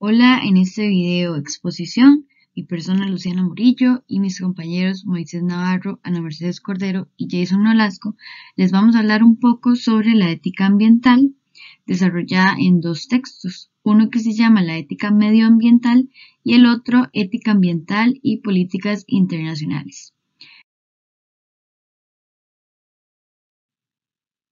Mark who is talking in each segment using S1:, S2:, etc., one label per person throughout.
S1: Hola, en este video exposición, mi persona Luciana Murillo y mis compañeros Moisés Navarro, Ana Mercedes Cordero y Jason Nolasco les vamos a hablar un poco sobre la ética ambiental desarrollada en dos textos, uno que se llama la ética medioambiental y el otro ética ambiental y políticas internacionales.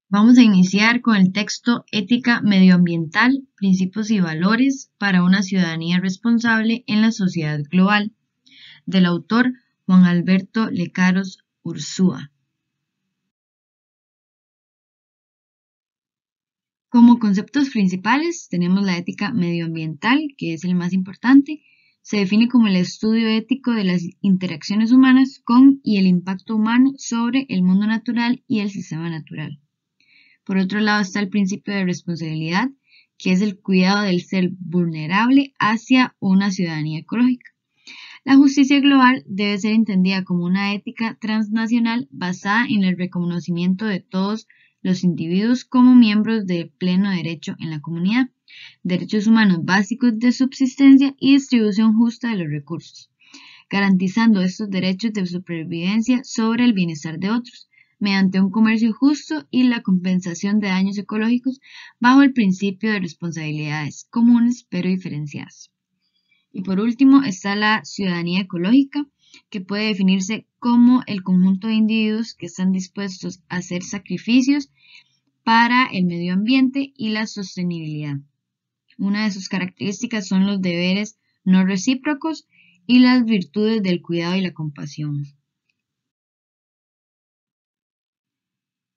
S1: Vamos a iniciar con el texto Ética medioambiental, principios y valores para una ciudadanía responsable en la sociedad global, del autor Juan Alberto Lecaros Urzúa. Como conceptos principales tenemos la ética medioambiental, que es el más importante. Se define como el estudio ético de las interacciones humanas con y el impacto humano sobre el mundo natural y el sistema natural. Por otro lado está el principio de responsabilidad, que es el cuidado del ser vulnerable hacia una ciudadanía ecológica. La justicia global debe ser entendida como una ética transnacional basada en el reconocimiento de todos los individuos como miembros de pleno derecho en la comunidad, derechos humanos básicos de subsistencia y distribución justa de los recursos, garantizando estos derechos de supervivencia sobre el bienestar de otros, mediante un comercio justo y la compensación de daños ecológicos bajo el principio de responsabilidades comunes pero diferenciadas. Y por último está la ciudadanía ecológica, que puede definirse como el conjunto de individuos que están dispuestos a hacer sacrificios para el medio ambiente y la sostenibilidad. Una de sus características son los deberes no recíprocos y las virtudes del cuidado y la compasión.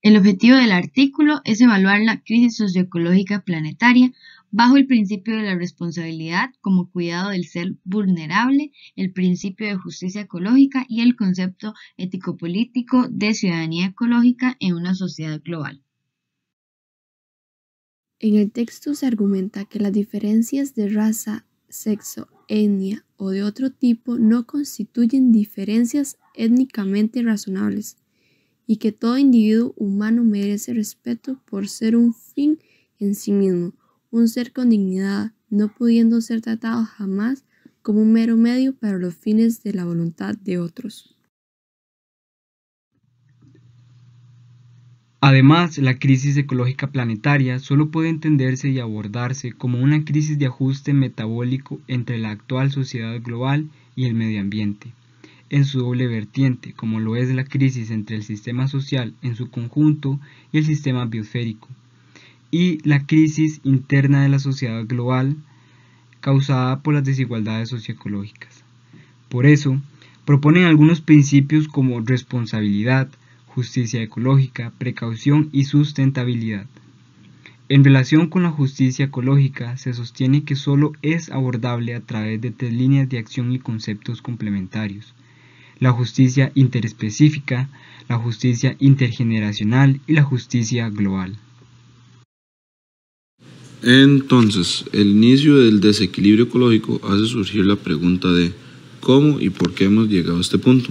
S1: El objetivo del artículo es evaluar la crisis socioecológica planetaria bajo el principio de la responsabilidad como cuidado del ser vulnerable, el principio de justicia ecológica y el concepto ético-político de ciudadanía ecológica en una sociedad global.
S2: En el texto se argumenta que las diferencias de raza, sexo, etnia o de otro tipo no constituyen diferencias étnicamente razonables y que todo individuo humano merece respeto por ser un fin en sí mismo, un ser con dignidad, no pudiendo ser tratado jamás como un mero medio para los fines de la voluntad de otros.
S3: Además, la crisis ecológica planetaria solo puede entenderse y abordarse como una crisis de ajuste metabólico entre la actual sociedad global y el medio ambiente, en su doble vertiente, como lo es la crisis entre el sistema social en su conjunto y el sistema biosférico, y la crisis interna de la sociedad global causada por las desigualdades socioecológicas. Por eso, proponen algunos principios como responsabilidad, justicia ecológica, precaución y sustentabilidad. En relación con la justicia ecológica, se sostiene que solo es abordable a través de tres líneas de acción y conceptos complementarios: la justicia interespecífica, la justicia intergeneracional y la justicia global.
S4: Entonces, el inicio del desequilibrio ecológico hace surgir la pregunta de ¿cómo y por qué hemos llegado a este punto?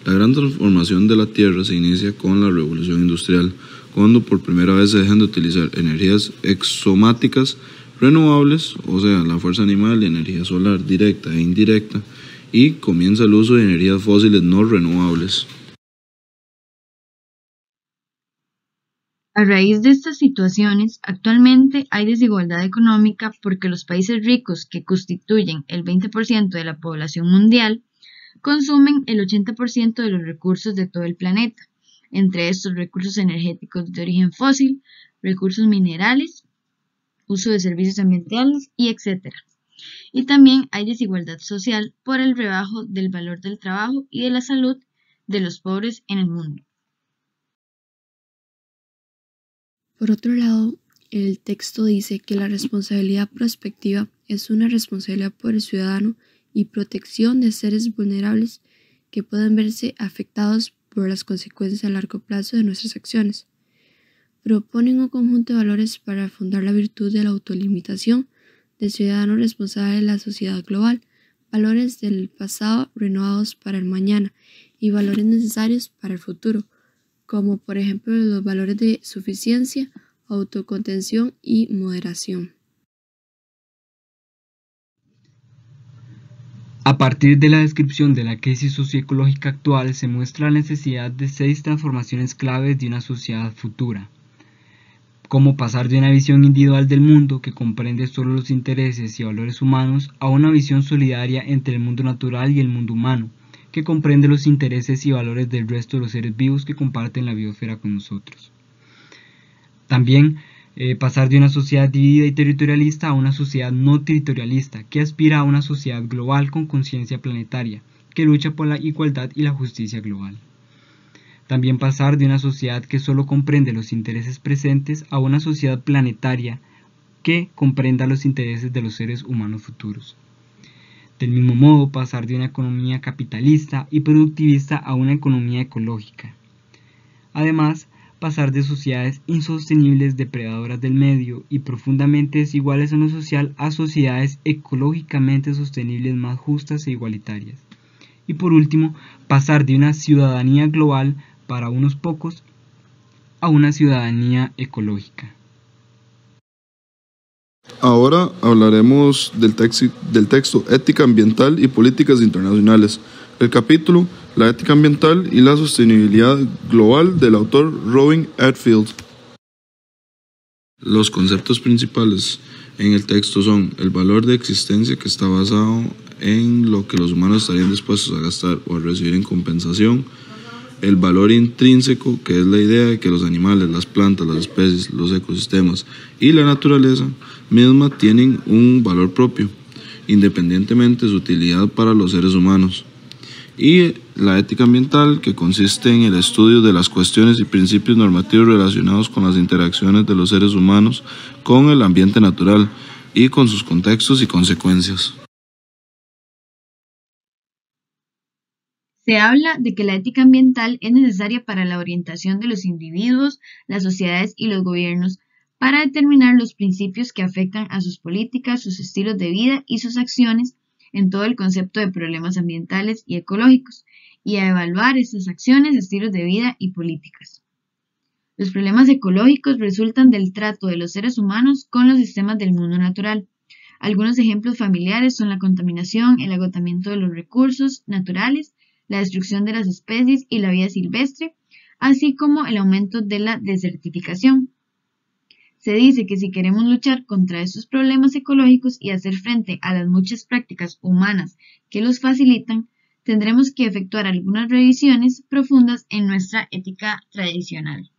S4: La gran transformación de la Tierra se inicia con la revolución industrial, cuando por primera vez se dejan de utilizar energías exomáticas renovables, o sea, la fuerza animal y energía solar directa e indirecta, y comienza el uso de energías fósiles no renovables.
S1: A raíz de estas situaciones, actualmente hay desigualdad económica porque los países ricos, que constituyen el 20% de la población mundial, consumen el 80% de los recursos de todo el planeta, entre estos recursos energéticos de origen fósil, recursos minerales, uso de servicios ambientales y etc. Y también hay desigualdad social por el rebajo del valor del trabajo y de la salud de los pobres en el mundo.
S2: Por otro lado, el texto dice que la responsabilidad prospectiva es una responsabilidad por el ciudadano y protección de seres vulnerables que pueden verse afectados por las consecuencias a largo plazo de nuestras acciones. Proponen un conjunto de valores para fundar la virtud de la autolimitación del ciudadano responsable de la sociedad global, valores del pasado renovados para el mañana y valores necesarios para el futuro, como por ejemplo los valores de suficiencia, autocontención y moderación.
S3: A partir de la descripción de la crisis socioecológica actual se muestra la necesidad de 6 transformaciones claves de una sociedad futura, como pasar de una visión individual del mundo que comprende solo los intereses y valores humanos a una visión solidaria entre el mundo natural y el mundo humano, que comprende los intereses y valores del resto de los seres vivos que comparten la biosfera con nosotros. También pasar de una sociedad dividida y territorialista a una sociedad no territorialista, que aspira a una sociedad global con conciencia planetaria, que lucha por la igualdad y la justicia global. También pasar de una sociedad que solo comprende los intereses presentes a una sociedad planetaria que comprenda los intereses de los seres humanos futuros. Del mismo modo, pasar de una economía capitalista y productivista a una economía ecológica. Además, pasar de sociedades insostenibles, depredadoras del medio y profundamente desiguales en lo social a sociedades ecológicamente sostenibles, más justas e igualitarias. Y por último, pasar de una ciudadanía global para unos pocos a una ciudadanía ecológica.
S4: Ahora hablaremos del texto Ética Ambiental y Políticas Internacionales, el capítulo La ética ambiental y la sostenibilidad global del autor Robin Redfield. Los conceptos principales en el texto son el valor de existencia, que está basado en lo que los humanos estarían dispuestos a gastar o a recibir en compensación; el valor intrínseco, que es la idea de que los animales, las plantas, las especies, los ecosistemas y la naturaleza misma tienen un valor propio, independientemente de su utilidad para los seres humanos; y la ética ambiental, que consiste en el estudio de las cuestiones y principios normativos relacionados con las interacciones de los seres humanos con el ambiente natural y con sus contextos y consecuencias.
S1: Se habla de que la ética ambiental es necesaria para la orientación de los individuos, las sociedades y los gobiernos para determinar los principios que afectan a sus políticas, sus estilos de vida y sus acciones en todo el concepto de problemas ambientales y ecológicos, y a evaluar estas acciones, estilos de vida y políticas. Los problemas ecológicos resultan del trato de los seres humanos con los sistemas del mundo natural. Algunos ejemplos familiares son la contaminación, el agotamiento de los recursos naturales, la destrucción de las especies y la vida silvestre, así como el aumento de la desertificación. Se dice que si queremos luchar contra estos problemas ecológicos y hacer frente a las muchas prácticas humanas que los facilitan, tendremos que efectuar algunas revisiones profundas en nuestra ética tradicional.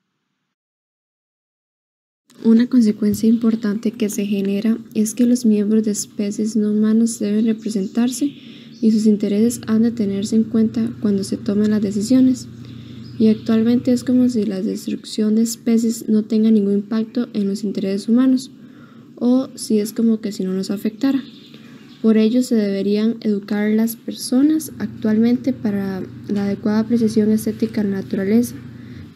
S2: Una consecuencia importante que se genera es que los miembros de especies no humanas deben representarse y sus intereses han de tenerse en cuenta cuando se tomen las decisiones. Y actualmente es como si la destrucción de especies no tenga ningún impacto en los intereses humanos, o si es como que si no nos afectara. Por ello se deberían educar las personas actualmente para la adecuada apreciación estética de la naturaleza.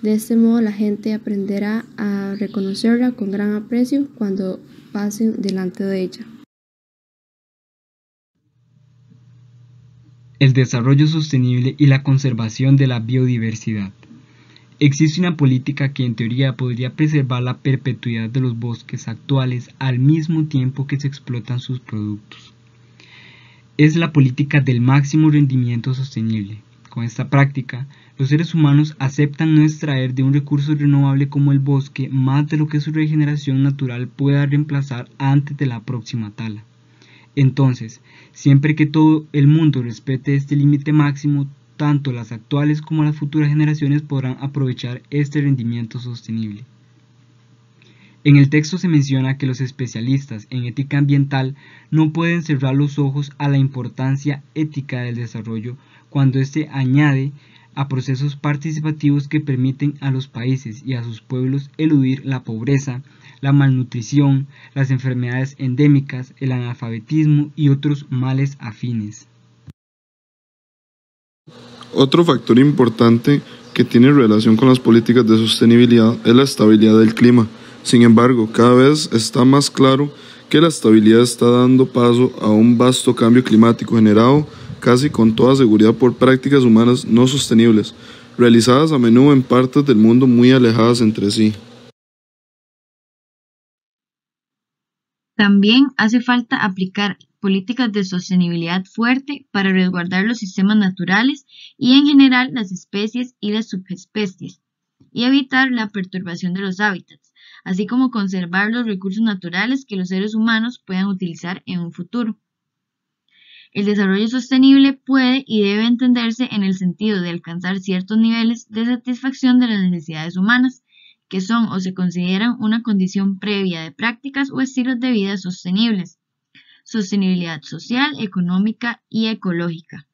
S2: De este modo la gente aprenderá a reconocerla con gran aprecio cuando pasen delante de ella.
S3: El desarrollo sostenible y la conservación de la biodiversidad. Existe una política que en teoría podría preservar la perpetuidad de los bosques actuales al mismo tiempo que se explotan sus productos. Es la política del máximo rendimiento sostenible. Con esta práctica, los seres humanos aceptan no extraer de un recurso renovable como el bosque más de lo que su regeneración natural pueda reemplazar antes de la próxima tala. Entonces, siempre que todo el mundo respete este límite máximo, tanto las actuales como las futuras generaciones podrán aprovechar este rendimiento sostenible. En el texto se menciona que los especialistas en ética ambiental no pueden cerrar los ojos a la importancia ética del desarrollo cuando éste añade a procesos participativos que permiten a los países y a sus pueblos eludir la pobreza, la malnutrición, las enfermedades endémicas, el analfabetismo y otros males afines.
S4: Otro factor importante que tiene relación con las políticas de sostenibilidad es la estabilidad del clima. Sin embargo, cada vez está más claro que la estabilidad está dando paso a un vasto cambio climático generado casi con toda seguridad por prácticas humanas no sostenibles, realizadas a menudo en partes del mundo muy alejadas entre sí.
S1: También hace falta aplicar políticas de sostenibilidad fuerte para resguardar los sistemas naturales y en general las especies y las subespecies, y evitar la perturbación de los hábitats, así como conservar los recursos naturales que los seres humanos puedan utilizar en un futuro. El desarrollo sostenible puede y debe entenderse en el sentido de alcanzar ciertos niveles de satisfacción de las necesidades humanas, que son o se consideran una condición previa de prácticas o estilos de vida sostenibles, sostenibilidad social, económica y ecológica.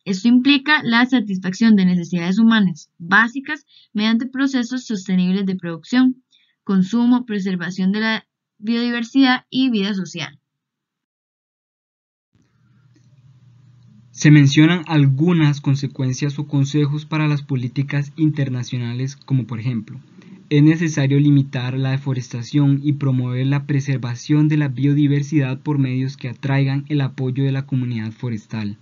S1: Esto implica la satisfacción de necesidades humanas básicas mediante procesos sostenibles de producción, consumo, preservación de la biodiversidad y vida social.
S3: Se mencionan algunas consecuencias o consejos para las políticas internacionales, como por ejemplo, es necesario limitar la deforestación y promover la preservación de la biodiversidad por medios que atraigan el apoyo de la comunidad forestal.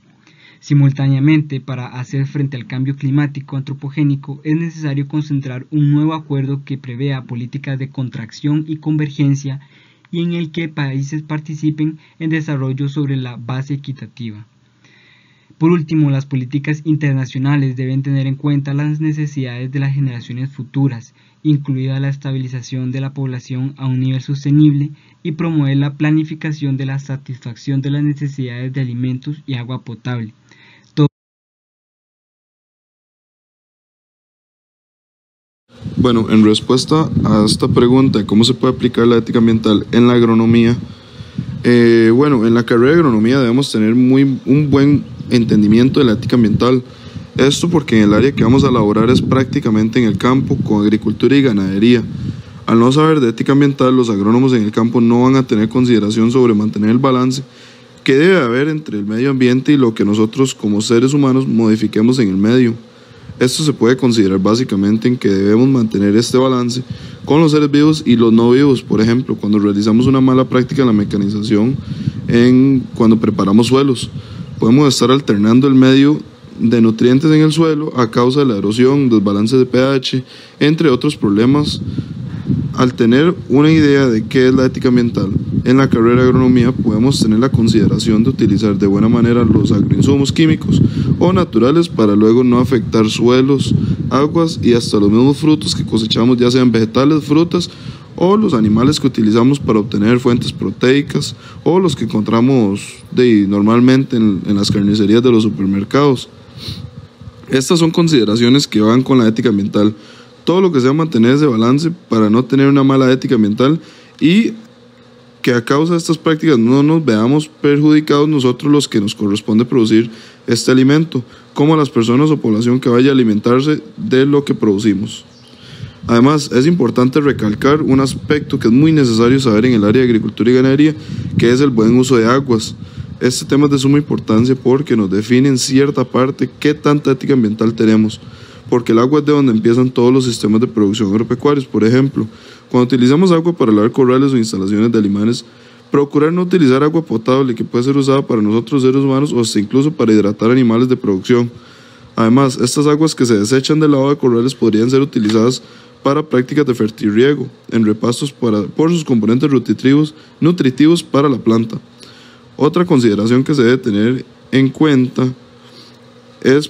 S3: Simultáneamente, para hacer frente al cambio climático antropogénico, es necesario concentrar un nuevo acuerdo que prevea políticas de contracción y convergencia y en el que países participen en desarrollo sobre la base equitativa. Por último, las políticas internacionales deben tener en cuenta las necesidades de las generaciones futuras, incluida la estabilización de la población a un nivel sostenible y promover la planificación de la satisfacción de las necesidades de alimentos y agua potable.
S4: Bueno, en respuesta a esta pregunta, ¿cómo se puede aplicar la ética ambiental en la agronomía? En la carrera de agronomía debemos tener un buen entendimiento de la ética ambiental. Esto porque en el área que vamos a elaborar es prácticamente en el campo, con agricultura y ganadería. Al no saber de ética ambiental, los agrónomos en el campo no van a tener consideración sobre mantener el balance que debe haber entre el medio ambiente y lo que nosotros como seres humanos modifiquemos en el medio. Esto se puede considerar básicamente en que debemos mantener este balance con los seres vivos y los no vivos. Por ejemplo, cuando realizamos una mala práctica en la mecanización, cuando preparamos suelos, podemos estar alternando el medio de nutrientes en el suelo a causa de la erosión, desbalance de pH, entre otros problemas. Al tener una idea de qué es la ética ambiental en la carrera de agronomía, podemos tener la consideración de utilizar de buena manera los agroinsumos químicos o naturales para luego no afectar suelos, aguas y hasta los mismos frutos que cosechamos, ya sean vegetales, frutas o los animales que utilizamos para obtener fuentes proteicas o los que encontramos normalmente en las carnicerías de los supermercados. Estas son consideraciones que van con la ética ambiental. Todo lo que sea mantener ese balance para no tener una mala ética ambiental y que a causa de estas prácticas no nos veamos perjudicados nosotros los que nos corresponde producir este alimento, como las personas o población que vaya a alimentarse de lo que producimos. Además, es importante recalcar un aspecto que es muy necesario saber en el área de agricultura y ganadería, que es el buen uso de aguas. Este tema es de suma importancia porque nos define en cierta parte qué tanta ética ambiental tenemos, porque el agua es de donde empiezan todos los sistemas de producción agropecuarios. Por ejemplo, cuando utilizamos agua para lavar corrales o instalaciones de animales, procurar no utilizar agua potable que puede ser usada para nosotros seres humanos o hasta incluso para hidratar animales de producción. Además, estas aguas que se desechan del lavado de corrales podrían ser utilizadas para prácticas de fertirriego, en repastos por sus componentes nutritivos para la planta. Otra consideración que se debe tener en cuenta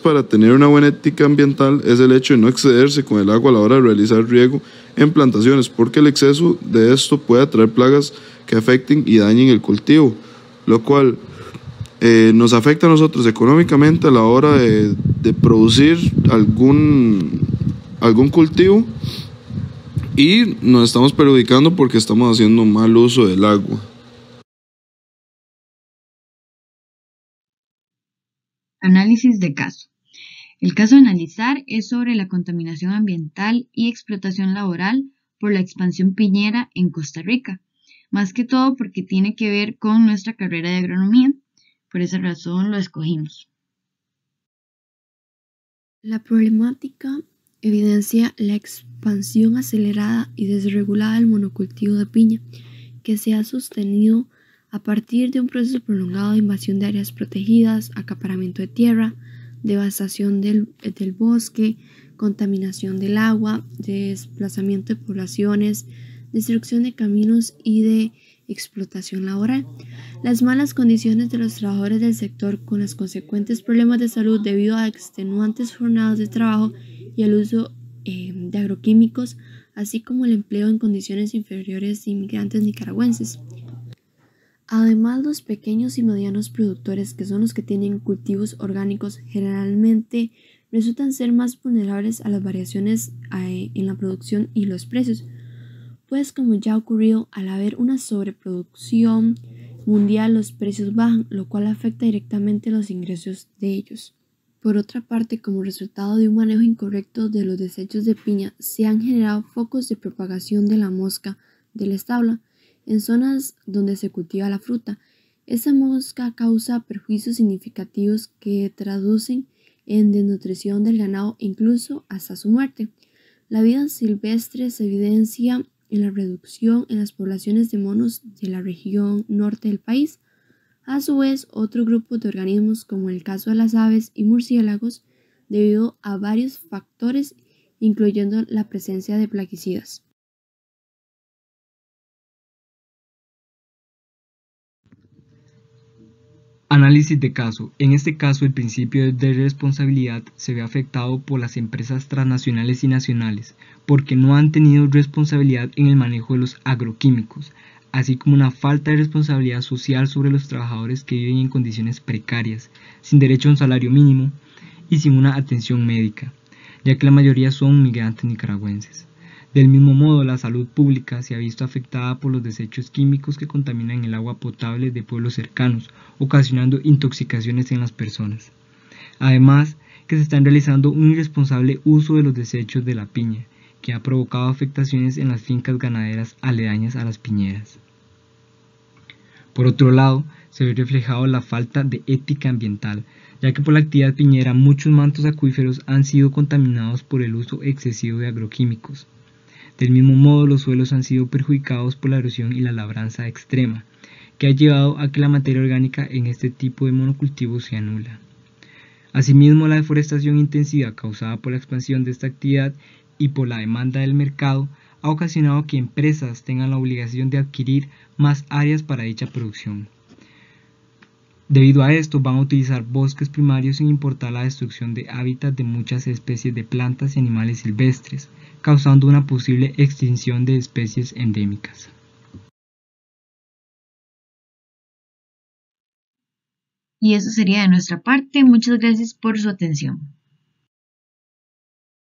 S4: para tener una buena ética ambiental es el hecho de no excederse con el agua a la hora de realizar riego en plantaciones, porque el exceso de esto puede atraer plagas que afecten y dañen el cultivo, lo cual nos afecta a nosotros económicamente a la hora de producir algún cultivo y nos estamos perjudicando porque estamos haciendo mal uso del agua.
S1: Análisis de caso. El caso a analizar es sobre la contaminación ambiental y explotación laboral por la expansión piñera en Costa Rica, más que todo porque tiene que ver con nuestra carrera de agronomía. Por esa razón lo escogimos.
S2: La problemática evidencia la expansión acelerada y desregulada del monocultivo de piña, que se ha sostenido a partir de un proceso prolongado de invasión de áreas protegidas, acaparamiento de tierra, devastación del bosque, contaminación del agua, desplazamiento de poblaciones, destrucción de caminos y de explotación laboral, las malas condiciones de los trabajadores del sector con los consecuentes problemas de salud debido a extenuantes jornadas de trabajo y el uso de agroquímicos, así como el empleo en condiciones inferiores de inmigrantes nicaragüenses. Además, los pequeños y medianos productores, que son los que tienen cultivos orgánicos, generalmente resultan ser más vulnerables a las variaciones en la producción y los precios, pues como ya ha ocurrido, al haber una sobreproducción mundial, los precios bajan, lo cual afecta directamente los ingresos de ellos. Por otra parte, como resultado de un manejo incorrecto de los desechos de piña, se han generado focos de propagación de la mosca del establo en zonas donde se cultiva la fruta. Esa mosca causa perjuicios significativos que traducen en desnutrición del ganado e incluso hasta su muerte. La vida silvestre se evidencia en la reducción en las poblaciones de monos de la región norte del país. A su vez, otro grupo de organismos, como el caso de las aves y murciélagos, debido a varios factores, incluyendo la presencia de plaguicidas.
S3: Análisis de caso. En este caso, el principio de responsabilidad se ve afectado por las empresas transnacionales y nacionales, porque no han tenido responsabilidad en el manejo de los agroquímicos, así como una falta de responsabilidad social sobre los trabajadores que viven en condiciones precarias, sin derecho a un salario mínimo y sin una atención médica, ya que la mayoría son migrantes nicaragüenses. Del mismo modo, la salud pública se ha visto afectada por los desechos químicos que contaminan el agua potable de pueblos cercanos, ocasionando intoxicaciones en las personas. Además, que se está realizando un irresponsable uso de los desechos de la piña, que ha provocado afectaciones en las fincas ganaderas aledañas a las piñeras. Por otro lado, se ve reflejado la falta de ética ambiental, ya que por la actividad piñera muchos mantos acuíferos han sido contaminados por el uso excesivo de agroquímicos. Del mismo modo, los suelos han sido perjudicados por la erosión y la labranza extrema, que ha llevado a que la materia orgánica en este tipo de monocultivos sea nula. Asimismo, la deforestación intensiva causada por la expansión de esta actividad y por la demanda del mercado ha ocasionado que empresas tengan la obligación de adquirir más áreas para dicha producción. Debido a esto, van a utilizar bosques primarios sin importar la destrucción de hábitats de muchas especies de plantas y animales silvestres, causando una posible extinción de especies endémicas.
S1: Y eso sería de nuestra parte. Muchas gracias por su atención.